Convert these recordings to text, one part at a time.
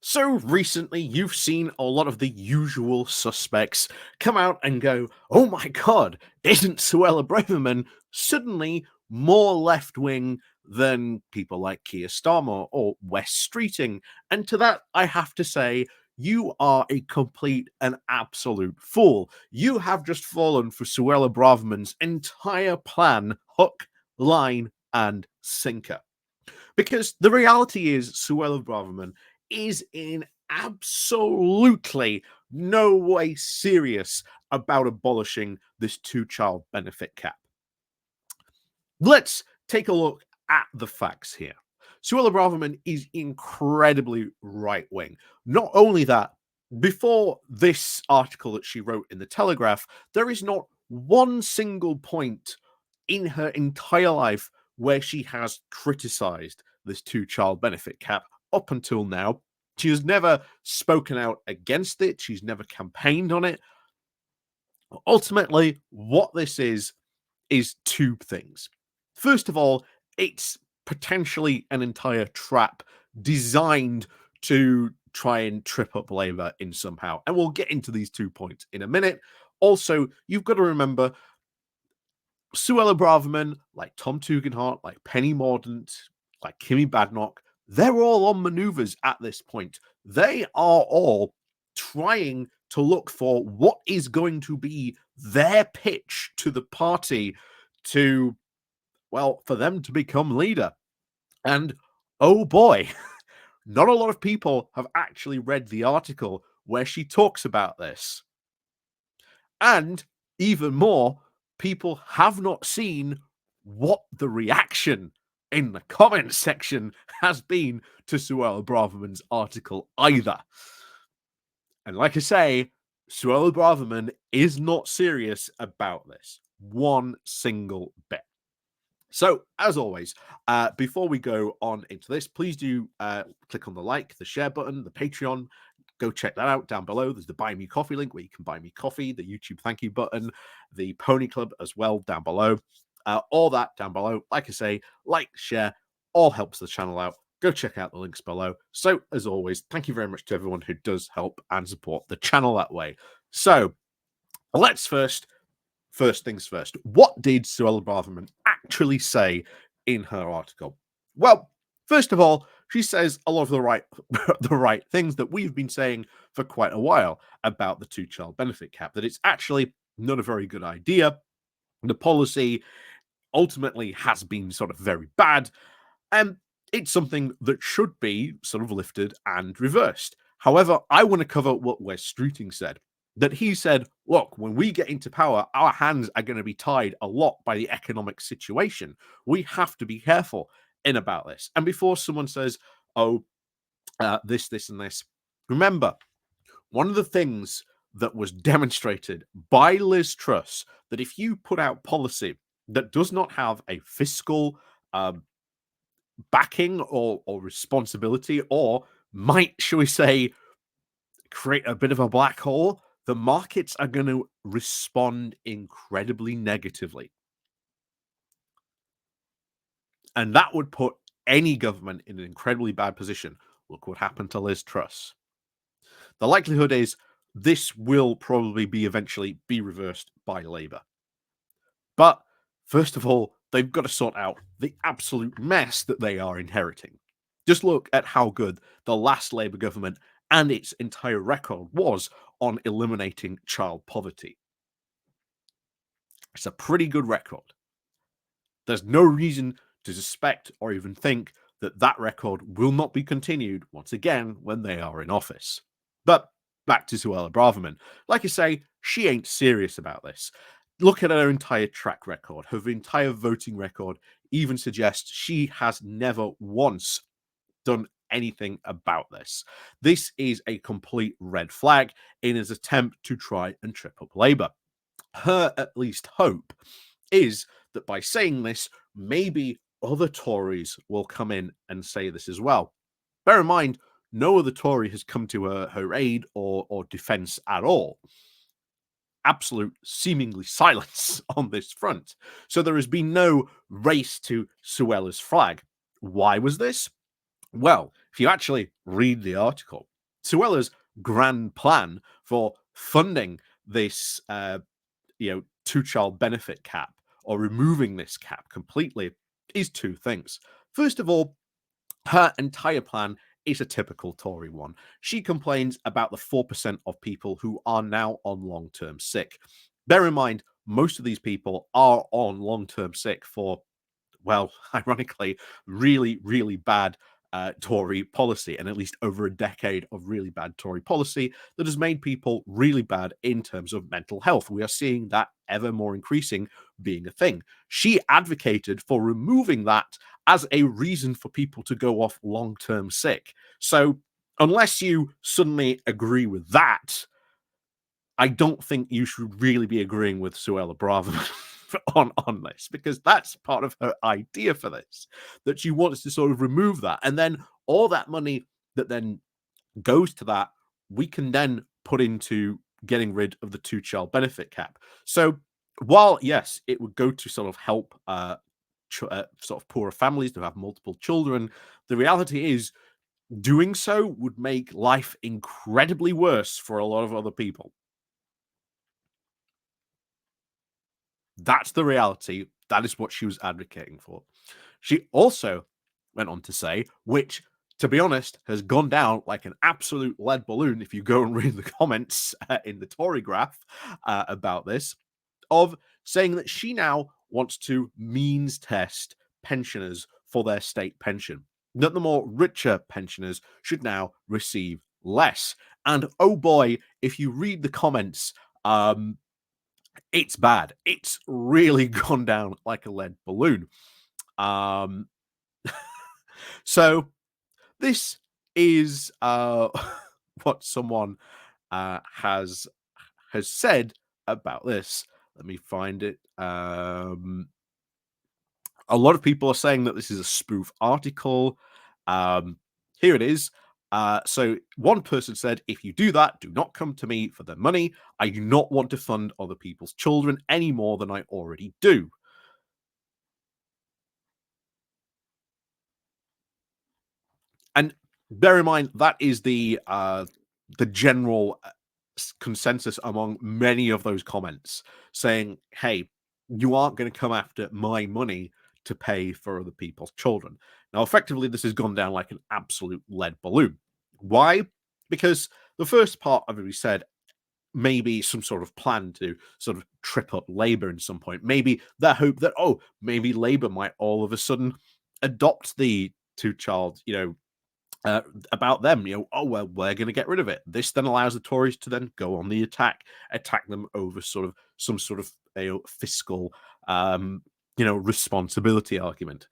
So recently, you've seen a lot of the usual suspects come out and go, oh my God, isn't Suella Braverman suddenly more left wing than people like Keir Starmer or West Streeting? And to that, I have to say, you are a complete and absolute fool. You have just fallen for Suella Braverman's entire plan, hook, line, and sinker. Because the reality is, Suella Braverman is in absolutely no way serious about abolishing this two-child benefit cap. Let's take a look at the facts here. Suella Braverman is incredibly right-wing. Not only that, before this article that she wrote in the Telegraph, there is not one single point in her entire life where she has criticized this two-child benefit cap up until now. She has never spoken out against it. She's never campaigned on it. Ultimately, what this is two things. First of all, it's potentially an entire trap designed to try and trip up Labour in somehow. And we'll get into these 2 points in a minute. Also, you've got to remember Suella Braverman, like Tom Tugendhat, like Penny Mordaunt, like Kimmy Badenoch, they're all on maneuvers at this point. They are all trying to look for what is going to be their pitch to the party to, well, for them to become leader. And oh boy, not a lot of people have actually read the article where she talks about this. And even more, people have not seen what the reaction in the comments section has been to Suella Braverman's article either. And like I say, Suella Braverman is not serious about this one single bit. So, as always, before we go on into this, please do click on the like, the share button, the Patreon. Go check that out down below. There's the Buy Me Coffee link where you can buy me coffee, the YouTube thank you button, the Pony Club as well down below. All that down below. Like I say, like, share, all helps the channel out. Go check out the links below. So, as always, thank you very much to everyone who does help and support the channel that way. So, let's first things first. What did Suella Braverman actually say in her article? Well, first of all, she says a lot of the right things that we've been saying for quite a while about the two-child benefit cap, that it's actually not a very good idea. The policy ultimately has been sort of very bad, and it's something that should be sort of lifted and reversed. However, I want to cover what Wes Streeting said. That he said, look, when we get into power, our hands are going to be tied a lot by the economic situation. We have to be careful in about this. And before someone says, oh, this, and this, remember, one of the things that was demonstrated by Liz Truss, that if you put out policy that does not have a fiscal backing or responsibility, or might, shall we say, create a bit of a black hole, the markets are going to respond incredibly negatively. And that would put any government in an incredibly bad position. Look what happened to Liz Truss. The likelihood is this will probably eventually be reversed by Labour. But first of all, they've got to sort out the absolute mess that they are inheriting. Just look at how good the last Labour government and its entire record was on eliminating child poverty. It's a pretty good record. There's no reason to suspect or even think that that record will not be continued once again when they are in office. But back to Suella Braverman. Like I say, she ain't serious about this. Look at her entire track record. Her entire voting record even suggests she has never once done anything about this. This is a complete red flag in his attempt to try and trip up Labour. Her at least hope is that by saying this, maybe other Tories will come in and say this as well. Bear in mind, no other Tory has come to her aid or defence at all. Absolute seemingly silence on this front. So there has been no race to Suella's flag. Why was this? Well, if you actually read the article, Suella's grand plan for funding this, two-child benefit cap or removing this cap completely is two things. First of all, her entire plan is a typical Tory one. She complains about the 4% of people who are now on long term sick. Bear in mind, most of these people are on long term sick for, well, ironically, really, really bad Tory policy, and at least over a decade of really bad Tory policy that has made people really bad in terms of mental health. We are seeing that ever more increasing being a thing. She advocated for removing that as a reason for people to go off long term sick. So, unless you suddenly agree with that, I don't think you should really be agreeing with Suella Braverman on this, because that's part of her idea for this, that she wants to sort of remove that. And then all that money that then goes to that, we can then put into getting rid of the two-child benefit cap. So while, yes, it would go to sort of help sort of poorer families to have multiple children, the reality is doing so would make life incredibly worse for a lot of other people. That's the reality. That is what she was advocating for. She also went on to say, which, to be honest, has gone down like an absolute lead balloon if you go and read the comments in the Tory graph about this, of saying that she now wants to means test pensioners for their state pension, that the more richer pensioners should now receive less. And oh boy, if you read the comments, it's bad. It's really gone down like a lead balloon. Um, so this is what someone has said about this. Let me find it. A lot of people are saying that this is a spoof article. Um, Here it is. So one person said, if you do that, do not come to me for the money. I do not want to fund other people's children any more than I already do. And bear in mind, that is the general consensus among many of those comments, saying, hey, you aren't going to come after my money to pay for other people's children. Now, effectively, this has gone down like an absolute lead balloon. Why? Because the first part I've already said, maybe some sort of plan to sort of trip up Labour in some point. Maybe the hope that, oh, maybe Labour might all of a sudden adopt the two-child, about them, oh, well, we're going to get rid of it. This then allows the Tories to then go on the attack them over sort of some sort of fiscal, responsibility argument.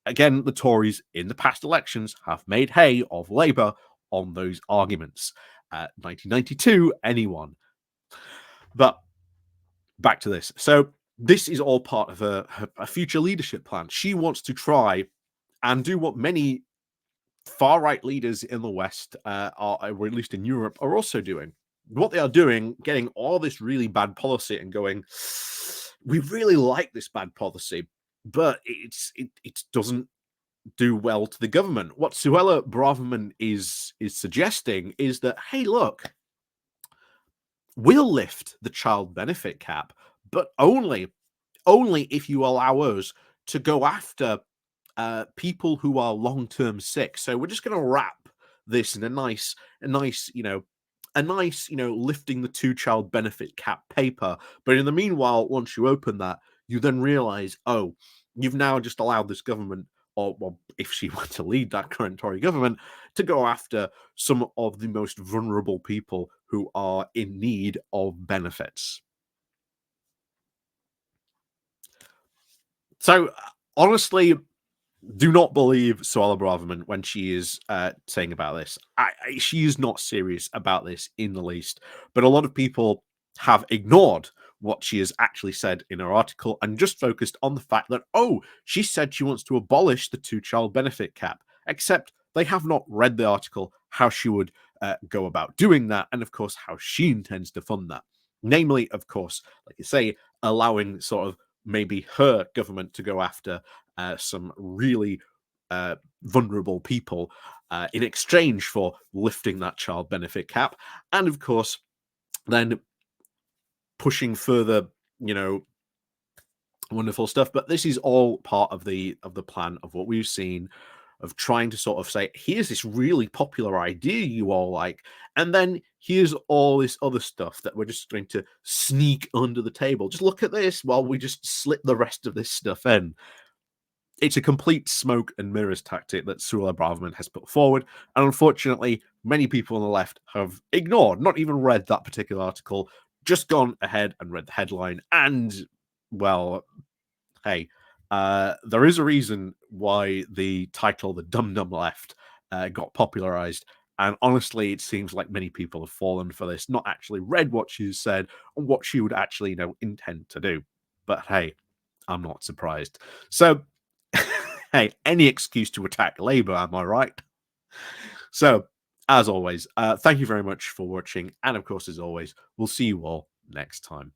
Again, the Tories in the past elections have made hay of Labour on those arguments. 1992, anyone. But back to this. So this is all part of a future leadership plan. She wants to try and do what many far right leaders in the West, or at least in Europe, are also doing. What they are doing, getting all this really bad policy and going, we really like this bad policy, but it doesn't do well to the government. What Suella Braverman is suggesting is that, hey, look, we'll lift the child benefit cap, but only if you allow us to go after people who are long-term sick. So we're just going to wrap this in a nice, lifting the two-child benefit cap paper. But in the meanwhile, once you open that, you then realize, oh, you've now just allowed this government, or well, if she were to lead that current Tory government, to go after some of the most vulnerable people who are in need of benefits. So honestly, do not believe Suella Braverman when she is saying about this. She is not serious about this in the least. But a lot of people have ignored what she has actually said in her article and just focused on the fact that, oh, she said she wants to abolish the two-child benefit cap, except they have not read the article, how she would go about doing that, and of course, how she intends to fund that. Namely, of course, like you say, allowing sort of maybe her government to go after some really vulnerable people in exchange for lifting that child benefit cap, and of course, then pushing further, you know, wonderful stuff. But this is all part of the plan of what we've seen of trying to sort of say, here's this really popular idea you all like, and then here's all this other stuff that we're just going to sneak under the table. Just look at this while we just slip the rest of this stuff in. It's a complete smoke and mirrors tactic that Suella Braverman has put forward, and unfortunately, many people on the left have ignored, not even read that particular article, just gone ahead and read the headline. And, well, hey, there is a reason why the title "The Dum Dum Left" got popularized, and honestly, it seems like many people have fallen for this, not actually read what she said or what she would actually, intend to do. But hey, I'm not surprised. So, hey, any excuse to attack Labour, am I right? So, as always, thank you very much for watching, and of course, as always, we'll see you all next time.